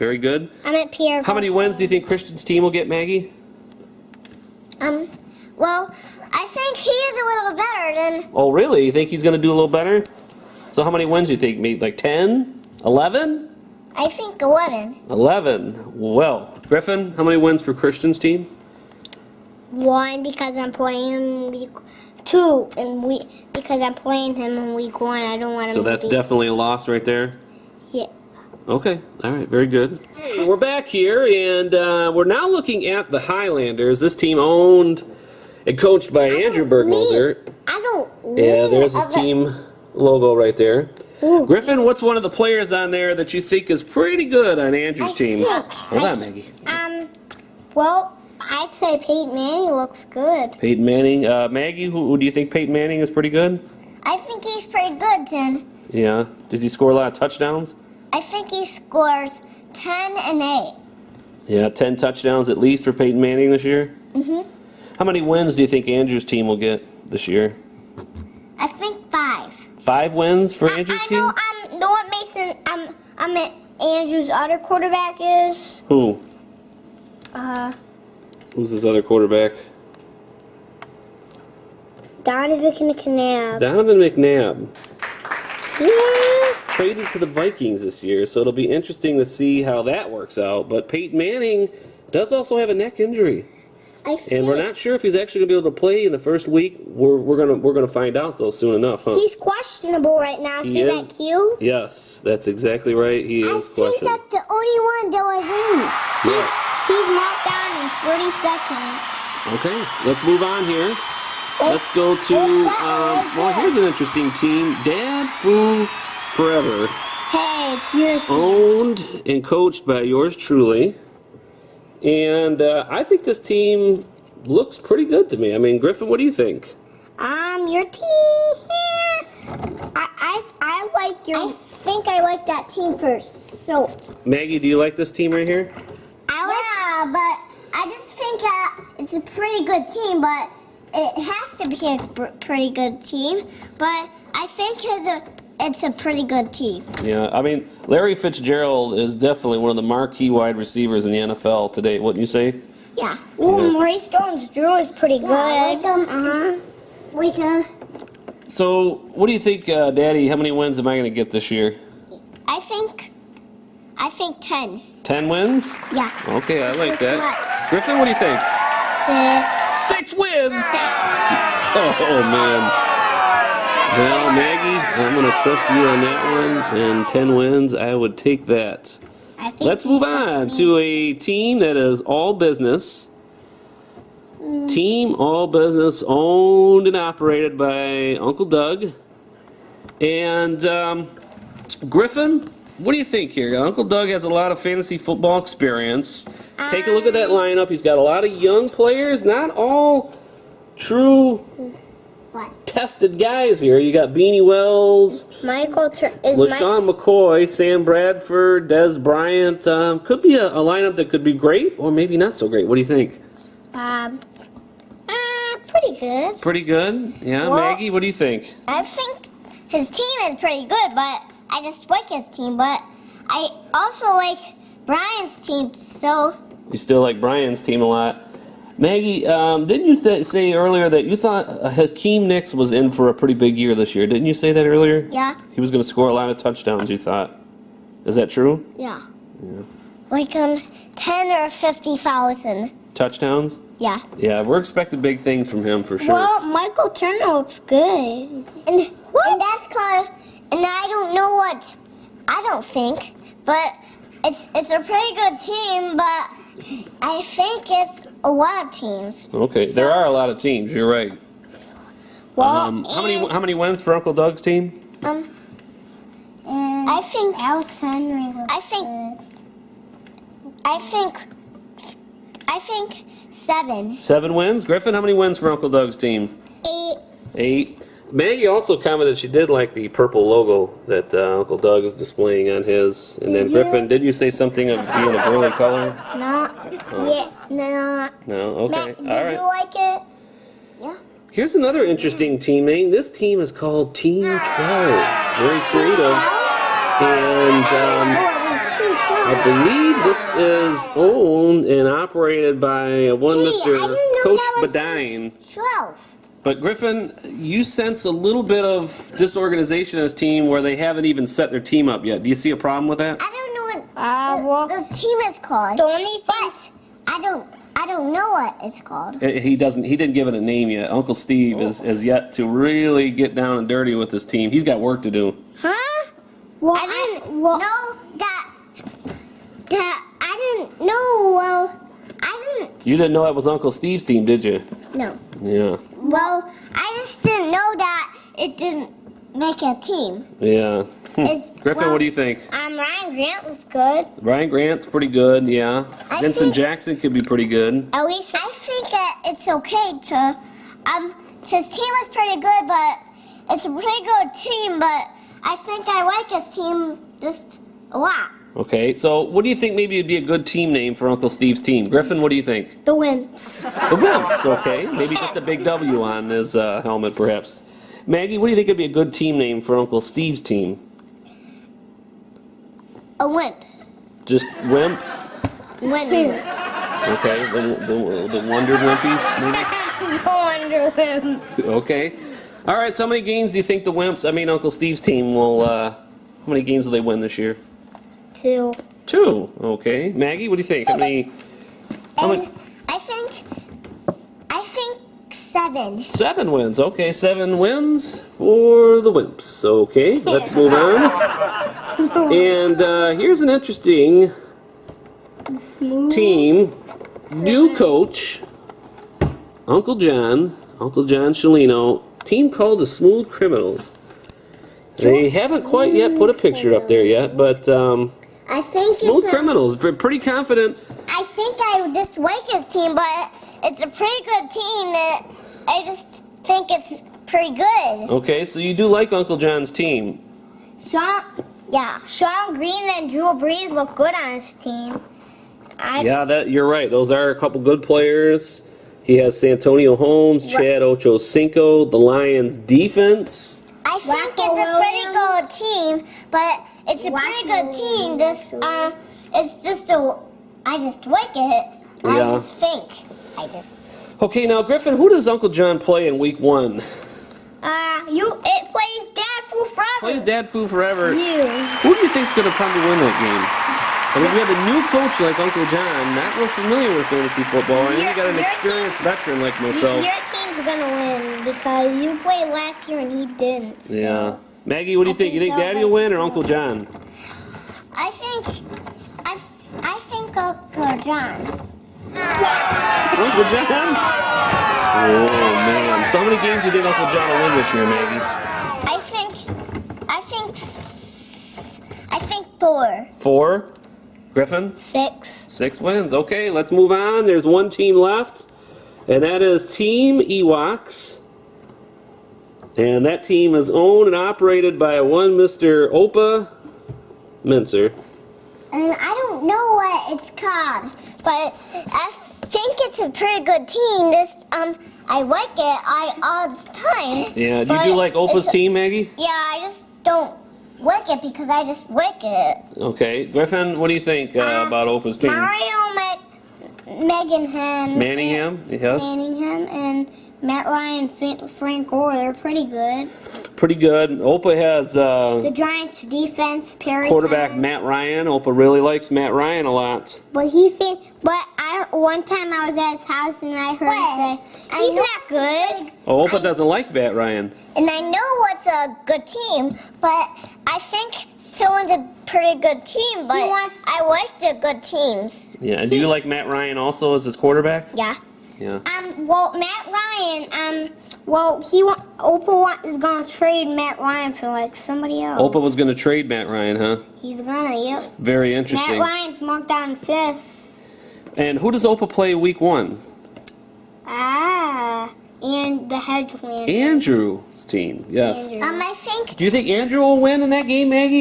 very good. I'm at Pierre. How many wins do you think Christian's team will get, Maggie? Well, I think he is a little better than... Oh, really? You think he's going to do a little better? So how many wins do you think? Maybe like 10? 11? I think 11. 11. Well, Griffin, how many wins for Christian's team? 1 because I'm playing week 2 and because I'm playing him in week 1. I don't want him So that's definitely a loss right there? Yeah. Okay, all right, very good. Hey, we're back here, and we're now looking at the Highlanders. This team owned and coached by Andrew Bergmoser. Yeah, there's his team logo right there. Ooh. Griffin, what's one of the players on there that you think is pretty good on Andrew's team? Hold on, Maggie. Well, I'd say Peyton Manning looks good. Peyton Manning. Maggie, who do you think Peyton Manning is pretty good? I think he's pretty good, Jen. Yeah. Does he score a lot of touchdowns? I think he scores 10 and 8. Yeah, 10 touchdowns at least for Peyton Manning this year? Mm-hmm. How many wins do you think Andrew's team will get this year? I think 5. 5 wins for Andrew's team? I know what Mason, I'm at Andrew's other quarterback is. Who? Who's his other quarterback? Donovan McNabb. Donovan McNabb. Yeah. Traded to the Vikings this year, so it'll be interesting to see how that works out. But Peyton Manning does also have a neck injury. And we're not sure if he's actually going to be able to play in the first week. We're gonna find out though soon enough, huh? He's questionable right now. See that cue? Yes, that's exactly right. He is questionable. I think that's the only one that was in. He's knocked down in 30 seconds. Okay, let's move on here. Let's go to well, here's an interesting team. Dad Fu Forever. Hey, it's your team. Owned and coached by yours truly. And I think this team looks pretty good to me. I mean, Griffin, what do you think? Your team. I like your. I think I like that team first. So. Maggie, do you like this team right here? Yeah, but I just think it's a pretty good team, but it has to be a pretty good team. But I think it's a pretty good team. Yeah, I mean, Larry Fitzgerald is definitely one of the marquee wide receivers in the NFL today, wouldn't you say? Yeah. Well, Maurice Jones-Drew is pretty good. So, what do you think, Daddy? How many wins am I going to get this year? I think 10. 10 wins? Yeah. Okay, I like that. Griffin, what do you think? 6 wins! Oh, man. Well, Maggie, I'm going to trust you on that one, and 10 wins, I would take that. Let's move on to a team that is all business. Team all business, owned and operated by Uncle Doug. And Griffin, what do you think here? Uncle Doug has a lot of fantasy football experience. Take a look at that lineup. He's got a lot of young players, not all true tested guys here. You got Beanie Wells, LaShawn McCoy, Sam Bradford, Des Bryant. Could be a lineup that could be great or maybe not so great. What do you think? Pretty good. Pretty good? Yeah, well, Maggie, what do you think? I think his team is pretty good, but I just like his team. But I also like Brian's team, so... You still like Brian's team a lot. Maggie, didn't you say earlier that you thought Hakeem Nicks was in for a pretty big year this year? Didn't you say that earlier? Yeah. He was going to score a lot of touchdowns, you thought. Is that true? Yeah. Like 10 or 50,000. Touchdowns? Yeah. Yeah, we're expecting big things from him for sure. Well, Michael Turner looks good. And that's called, and I don't know what, I don't think, but it's a pretty good team, but I think it's a lot of teams. Okay, so, there are a lot of teams, you're right. Well, how many wins for Uncle Doug's team? I think Alex Henry looks I think 7. 7 wins? Griffin, how many wins for Uncle Doug's team? 8. Maggie also commented she did like the purple logo that Uncle Doug is displaying on his. And then Griffin, did you say something of being a burly color? No. Yeah, no. No, okay. Matt, did you like it? Yeah. Here's another interesting teaming. This team is called Team 12. Very creative. And it was Team I believe this is owned and operated by one Hey, I Mr. didn't know Coach that was Badine. since 12. But Griffin, you sense a little bit of disorganization in his team where they haven't even set their team up yet. Do you see a problem with that? I don't know what the team is called. The only thing I don't know what it's called. He didn't give it a name yet. Uncle Steve is yet to really get down and dirty with his team. He's got work to do. Huh? Well, I didn't know that I didn't know. Well, I didn't. You didn't know that was Uncle Steve's team, did you? No. Yeah. Well, I just didn't know that it didn't make a team. Yeah. Griffin, well, what do you think? Ryan Grant was good. Ryan Grant's pretty good, yeah. Vincent Jackson could be pretty good. At least I think that it's okay to. His team is pretty good, but it's a pretty good team. But I think I like his team just a lot. Okay, so what do you think maybe would be a good team name for Uncle Steve's team? Griffin, what do you think? The Wimps. The Wimps, okay. Maybe just a big W on his helmet, perhaps. Maggie, what do you think would be a good team name for Uncle Steve's team? A Wimp. Just Wimp? Wimp. Okay, the Wonder Wimpies, maybe? The Wonder Wimps. Okay. All right, so how many games do you think the Wimps, Uncle Steve's team will, how many games will they win this year? 2. 2, okay. Maggie, what do you think? How many? I think 7. 7 wins. Okay, 7 wins for the Wimps. Okay, let's move on. And here's an interesting team. New coach, Uncle John Shalino. Team called the Smooth Criminals. They haven't quite yet put a picture up there yet, but I think Smooth Criminals, pretty confident. I think I just like his team, but it's a pretty good team. That I just think it's pretty good. Okay, so you do like Uncle John's team. Sean Green and Drew Brees look good on his team. Yeah, you're right. Those are a couple good players. He has Santonio Holmes, Chad Ochocinco, the Lions defense. I think it's a pretty good team, but it's a pretty good team. It's just I just like it. I just think. Okay, now Griffin, who does Uncle John play in Week 1? It plays Dad Food Forever. Plays Dad Food Forever. You. Who do you think's going to probably win that game? I mean, we have a new coach like Uncle John, not real familiar with fantasy football, and you got an experienced veteran like myself. Your team's gonna win because you played last year and he didn't. So. Yeah. Maggie, what do you think? You think Daddy will win or Uncle John? I think Uncle John. Uncle John? Oh man! So how many games do you think Uncle John will win this year, Maggie? I think 4. 4. Griffin? 6. 6 wins. Okay, let's move on. There's one team left, and that is Team Ewoks. And that team is owned and operated by one Mr. Opa Mincer. And I don't know what it's called, but I think it's a pretty good team. I like it all the time. Yeah, do you like Opa's team, Maggie? Yeah, I just don't like it because I just like it. Okay, Griffin, what do you think about Opa's team? Manningham, yes. Manningham and Matt Ryan, Frank Gore, they're pretty good. Pretty good. Opa has The Giants' defense, Perry quarterback Thomas. Matt Ryan. Opa really likes Matt Ryan a lot. But one time I was at his house and I heard him say, he's not good. Oh, Opa doesn't like Matt Ryan. And I know what's a good team, but I think someone's a pretty good team, but I like the good teams. Yeah, and do you like Matt Ryan also as his quarterback? Yeah. Yeah. Well, Matt Ryan, Opa is gonna trade Matt Ryan for like somebody else. Opa was going to trade Matt Ryan, huh? He's gonna, yep. Very interesting. Matt Ryan's marked down 5th. And who does Opa play Week 1? And the Hedgeland. Andrew's team, yes. I think. Do you think Andrew will win in that game, Maggie?